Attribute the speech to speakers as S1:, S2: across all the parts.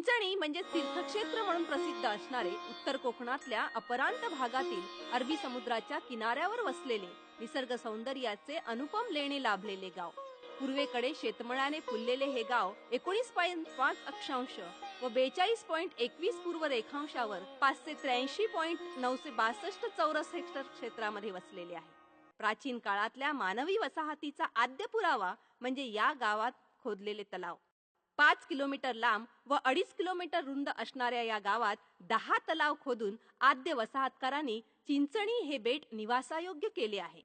S1: चिंचणी म्हणजे तीर्थक्षेत्र म्हणून प्रसिद्ध असणारे उत्तर कोकणातल्या अपरांत भागातील अरबी समुद्राच्या किनाऱ्यावर वसलेले निसर्ग सौंदर्याचे अनुपम लेणे लाभलेले गाव. पूर्वेकडे शेतमळ्याने फुललेले हे गाव 19.5 अक्षांश व 42.21 पूर्व रेखांशावर 583.962 चौरस हेक्टर क्षेत्रामध्ये वसलेले आहे. प्राचीन काळातल्या मानवी वसाहतीचा आद्य पुरावा म्हणजे या गावात खोदलेले तलाव. 5 किलोमीटर लांब व 2.5 किलोमीटर रुंद असणाऱ्या या गावात 10 तलाव खोदून आद्य वसाहतकारांनी चिंचणी हे बेट निवासायोग्य केले आहे.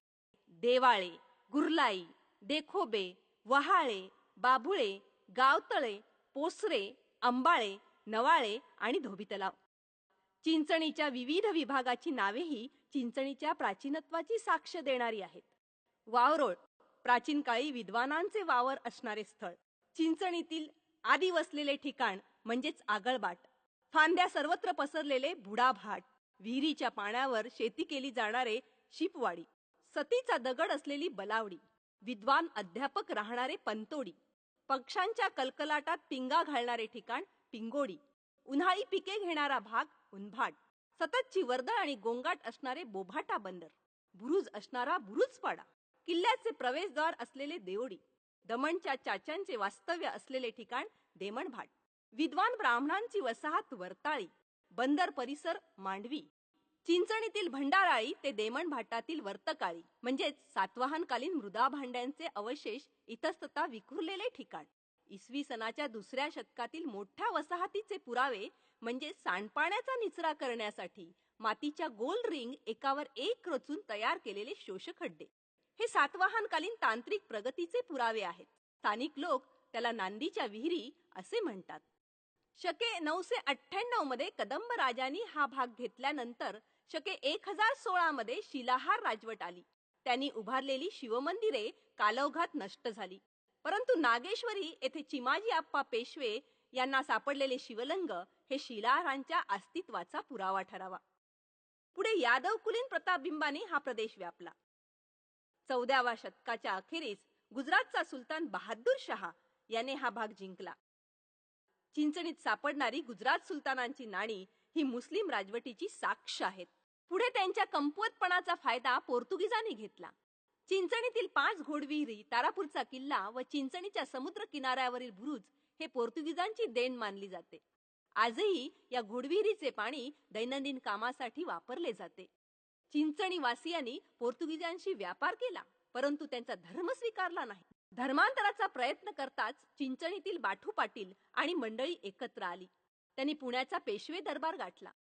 S1: देवाळे, गुरलाई, देखोबे, वहाळे, बाभुळे, गावतळे, पोसरे, अंबाळे, नवाळे आणि धोबी तलाव. चिंचणीच्या विविध विभागाची नावेही चिंचणीच्या प्राचीनत्वाची साक्ष देणारी आहेत. वावरोळ, प्राचीन काळी विद्वानांचे वावर असणारे स्थळ. चिंचणीतील आदी वसलेले ठिकाण म्हणजेच आगळबाट. फांद्या सर्वत्र पसरलेले बुडाभाट. विहिरीच्या पाण्यावर शेती केली जाणारे शिपवाडी. सतीचा दगड असलेली बलावडी. विद्वान अध्यापक राहणारे पंतोडी. पक्ष्यांच्या कलकलाटात पिंगा घालणारे ठिकाण पिंगोडी. उन्हाळी पिके घेणारा भाग उन्भाट. सततची वर्दळ आणि गोंगाट असणारे बोभाटा बंदर. बुरुज असणारा बुरुजपाडा. किल्ल्याचे प्रवेशद्वार असलेले देवडी. दमणच्या चाच्यांचे वास्तव्य असलेले ठिकाण देमणभाट. विद्वान ब्राह्मणांची वसाहत वरताळी. बंदर परिसर मांडवी. चिंचणीतील भंडाराळी ते देमणभाटातील वर्तकाळी म्हणजेच सातवाहनकालीन मृदा भांड्यांचे अवशेष इतस्तता विखुरलेले ठिकाण. इसवी सनाच्या 2ऱ्या शतकातील मोठ्या वसाहतीचे पुरावे म्हणजे सांडपाण्याचा निचरा करण्यासाठी मातीच्या गोल रिंग एकावर एक रचून तयार केलेले शोषखड्डे. हे सातवाहनकालीन तांत्रिक प्रगतीचे पुरावे आहेत. स्थानिक लोक त्याला नांदीच्या विहिरी असे म्हणतात. शके 998 मध्ये कदंब राजांनी हा भाग घेतल्यानंतर शके 1016 मध्ये शिलाहार राजवट आली. त्यांनी उभारलेली शिवमंदिरे कालौघात नष्ट झाली. परंतु नागेश्वरी येथे चिमाजी आप्पा पेशवे यांना सापडलेले शिवलिंग हे शिलाहारांच्या अस्तित्वाचा पुरावा ठरावा. पुढे यादवकुलीन प्रतापबिंबाने हा प्रदेश व्यापला. 14व्या शतकाच्या अखेरीस गुजरातचा सुलतान बहादूर शहा याने हा भाग जिंकला. चिंचणीत सापडणारी गुजरात सुलतानांची नाणी ही मुस्लिम राजवटीची साक्ष आहेत. पुढे त्यांच्या कमकुवतपणाचा फायदा पोर्तुगीजांनी घेतला. चिंचणीतील 5 घोडविहिरी, तारापूरचा किल्ला व चिंचणीच्या समुद्र किनाऱ्यावरील बुरुज हे पोर्तुगीजांची देण मानली जाते. आजही या घोडविहिरीचे पाणी दैनंदिन कामासाठी वापरले जाते. चिंचणी वासियांनी पोर्तुगीजांशी व्यापार केला, परंतु त्यांचा धर्म स्वीकारला नाही. धर्मांतराचा प्रयत्न करताच चिंचणीतील बाठू पाटील आणि मंडळी एकत्र आली. त्यांनी पुण्याचा पेशवे दरबार गाठला.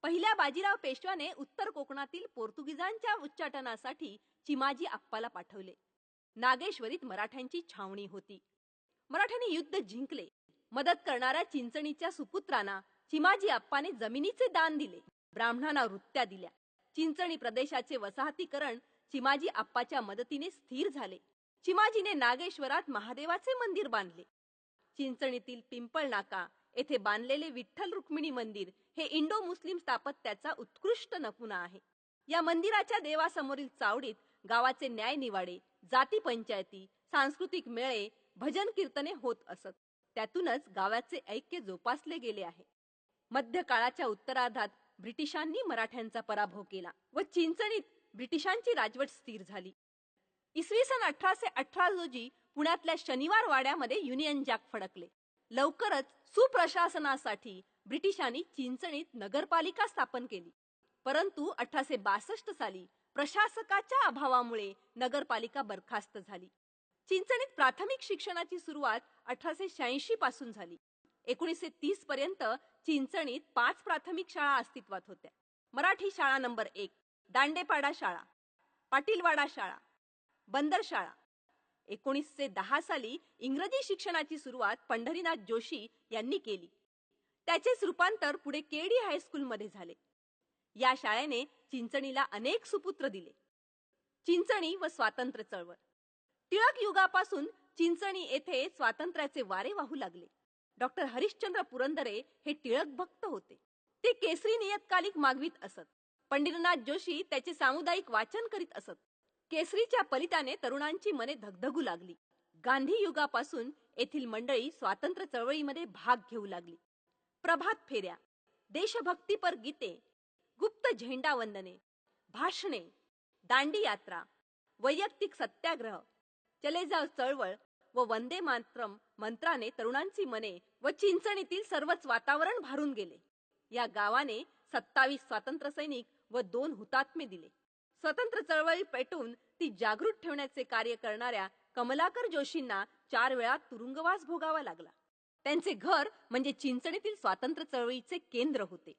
S1: पहिल्या बाजीराव पेशव्याने उत्तर कोकणातील पोर्तुगीजांच्या उच्चाटनासाठी चिमाजी आप्पाला पाठवले. नागेश्वरीत मराठ्यांची छावणी होती. मराठ्यांनी युद्ध जिंकले. मदत करणाऱ्या चिंचणीच्या सुपुत्रांना चिमाजी आप्पाने जमिनीचे दान दिले. ब्राह्मणांना वृत्त्या दिल्या. चिंचणी प्रदेशाचे वसाहतीकरण चिमाजी आप्पाच्या मदतीने स्थिर झाले. चिमाजीने नागेश्वरात महादेवाचे मंदिर बांधले. चिंचणीतील पिंपळ नाका येथे बांधलेले विठ्ठल रुक्मिणी मंदिर हे इंडो मुस्लिम स्थापत्याचा उत्कृष्ट नमुना आहे. या मंदिराच्या देवासमोरील चावडीत गावाचे न्याय निवाडे, जाती पंचायती, सांस्कृतिक मेळे, भजन कीर्तने होत असत. त्यातूनच गावाचे ऐक्य जोपासले गेले आहे. मध्यकाळाच्या उत्तरार्धात ब्रिटिशांनी मराठ्यांचा पराभव केला व चिंचणीत ब्रिटिशांची राजवट स्थिर झाली. इसवी सन 1818 रोजी पुण्यातल्या शनिवार वाड्यामध्ये युनियन जॅक फडकले. लवकरच सुप्रशासनासाठी ब्रिटिशांनी चिंचणीत नगरपालिका स्थापन केली. परंतु 1862 साली प्रशासकाच्या अभावामुळे नगरपालिका बरखास्त झाली. चिंचणीत प्राथमिक शिक्षणाची सुरुवात 1886 पासून झाली. 1930 पर्यंत चिंचणीत 5 प्राथमिक शाळा अस्तित्वात होत्या. मराठी शाळा नंबर 1, दांडेपाडा शाळा, पाटीलवाडा शाळा, बंदर शाळा. 1910 साली इंग्रजी शिक्षणाची सुरुवात पंढरीनाथ जोशी यांनी केली. त्याचेच रूपांतर पुढे केडी हायस्कूलमध्ये झाले. या शाळेने चिंचणीला अनेक सुपुत्र दिले. चिंचणी व स्वातंत्र्य चळवळ. टिळक युगापासून चिंचणी येथे स्वातंत्र्याचे वारे वाहू लागले. डॉक्टर हरिश्चंद्र पुरंदरे हे टिळक भक्त होते. ते केसरी नियतकालिक मागवीत असत. पंढरीनाथ जोशी त्याचे सामुदायिक वाचन करीत असत. केसरीच्या पलिताने तरुणांची मने धगधगू लागली. गांधी युगापासून येथील मंडळी स्वातंत्र्य चळवळीमध्ये भाग घेऊ लागली. प्रभात फेऱ्या, देशभक्तीपर गीते, गुप्त झेंडा वंदने, भाषणे, दांडी यात्रा, वैयक्तिक सत्याग्रह, चले जाव चळवळ व वंदे मातरम मंत्राने तरुणांची मने व चिंचणीतील सर्वच वातावरण भारून गेले. या गावाने 27 स्वातंत्र्य सैनिक व 2 हुतात्मे दिले. स्वातंत्र्य चळवळी पेटून ती जागृत ठेवण्याचे कार्य करणाऱ्या कमलाकर जोशींना 4 वेळा तुरुंगवास भोगावा लागला. त्यांचे घर म्हणजे चिंचणीतील स्वातंत्र्य चळवळीचे केंद्र होते.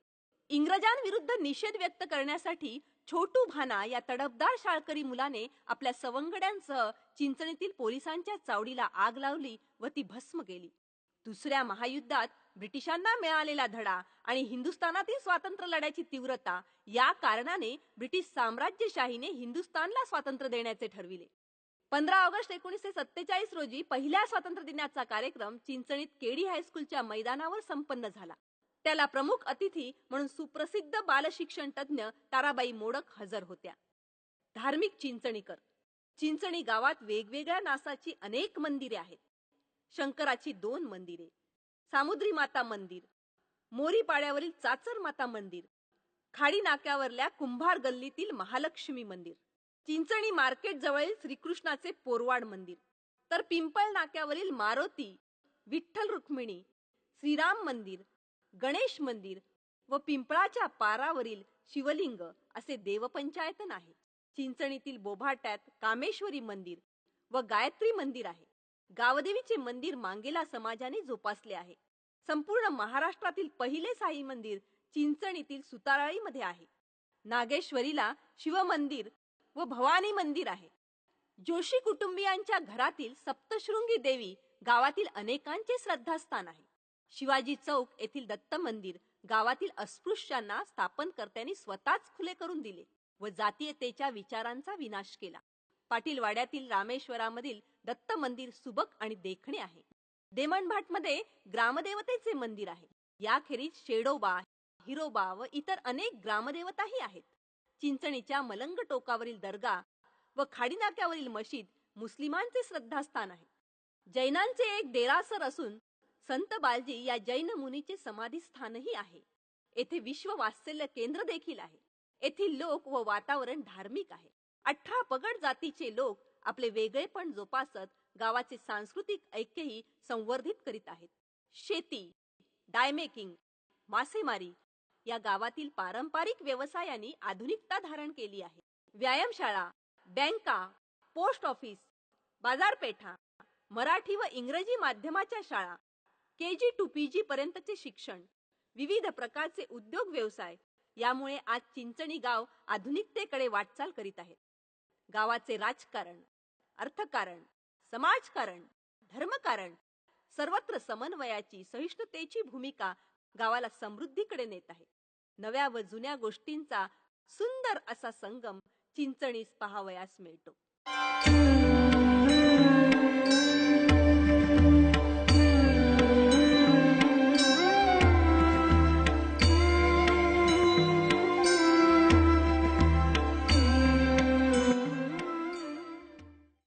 S1: इंग्रजांविरुद्ध निषेध व्यक्त करण्यासाठी छोटू भाना या तडफदार शाळकरी मुलाने आपल्या सवंगड्यांसह चिंचणीतील पोलिसांच्या चावडीला आग लावली व ती भस्म केली. दुसऱ्या महायुद्धात ब्रिटिशांना मिळालेला धडा आणि हिंदुस्थानातील स्वातंत्र्य लढ्याची तीव्रता या कारणाने ब्रिटिश साम्राज्यशाहीने हिंदुस्थानला स्वातंत्र्य देण्याचे ठरविले. 15 ऑगस्ट 1947 रोजी पहिल्या स्वातंत्र्य दिनाचा कार्यक्रम चिंचणीत केडी हायस्कूलच्या मैदानावर संपन्न झाला. त्याला प्रमुख अतिथी म्हणून सुप्रसिद्ध बालशिक्षण तज्ञ ताराबाई मोडक हजर होत्या. धार्मिक चिंचणीकर. चिंचणी गावात वेगवेगळ्या नासाची अनेक मंदिरे आहेत. शंकराची 2 मंदिरे, सामुद्री माता मंदिर, मोरी पाड्यावरील चाचर माता मंदिर, खाडी नाक्यावरल्या कुंभार गल्लीतील महालक्ष्मी मंदिर, चिंचणी मार्केट जवळील श्रीकृष्णाचे पोरवाड मंदिर, तर पिंपळ नाक्यावरील मारुती, विठ्ठल रुक्मिणी, श्रीराम मंदिर, गणेश मंदिर व पिंपळाच्या पारावरील शिवलिंग असे देवपंचायतन आहे. चिंचणीतील बोभाट्यात कामेश्वरी मंदिर व गायत्री मंदिर आहे. गावदेवीचे मंदिर मांगेला समाजाने जोपासले आहे. संपूर्ण महाराष्ट्रातील पहिले साई मंदिर चिंचणीतील सुताराळीमध्ये आहे. नागेश्वरीला शिवमंदिर व भवानी मंदिर आहे. जोशी कुटुंबियांच्या घरातील सप्तशृंगी देवी गावातील अनेकांचे श्रद्धास्थान आहे. शिवाजी चौक येथील दत्त मंदिर गावातील अस्पृश्यांना स्थापनकर्त्यांनी स्वतःच खुले करून दिले व जातीयतेच्या विचारांचा विनाश केला. पाटील वाड्यातील रामेश्वरामधील दत्त मंदिर सुबक आणि देखणे आहे. देमणभाटमध्ये ग्रामदेवतेचे मंदिर आहे. याखेरीज शेडोबा, हिरोबा व इतर अनेक ग्रामदेवताही आहेत. चिंचणीच्या मलंग टोकावरील दर्गा व खाडीनाक्यावरील मशीद मुस्लिमांचे श्रद्धास्थान आहे. जैनांचे एक देरासर असून संत बालजी या जैन मुनीचे समाधी स्थानही आहे. येथे विश्व वात्सल्य केंद्र देखील आहे. येथील लोक व वातावरण धार्मिक आहे. 18 पगड जातीचे लोक आपले वेगळेपण जोपासत गावाचे सांस्कृतिक ऐक्यही संवर्धित करीत आहेत. शेती, डायमेकिंग, मासेमारी या गावातील पारंपरिक व्यवसायांनी आधुनिकता धारण केली आहे. व्यायामशाळा, बँका, पोस्ट ऑफिस, बाजारपेठा, मराठी व इंग्रजी माध्यमाच्या शाळा, KG to PG पर्यंतचे शिक्षण, विविध प्रकारचे उद्योग व्यवसाय यामुळे आज चिंचणी गाव आधुनिकतेकडे वाटचाल करीत आहे. गावाचे राजकारण, अर्थकारण, समाजकारण, धर्मकारण सर्वत्र समन्वयाची, सहिष्णुतेची भूमिका गावाला समृद्धीकडे नेत आहे. नव्या व जुन्या गोष्टींचा सुंदर असा संगम चिंचणीस पाहावयास मिळतो.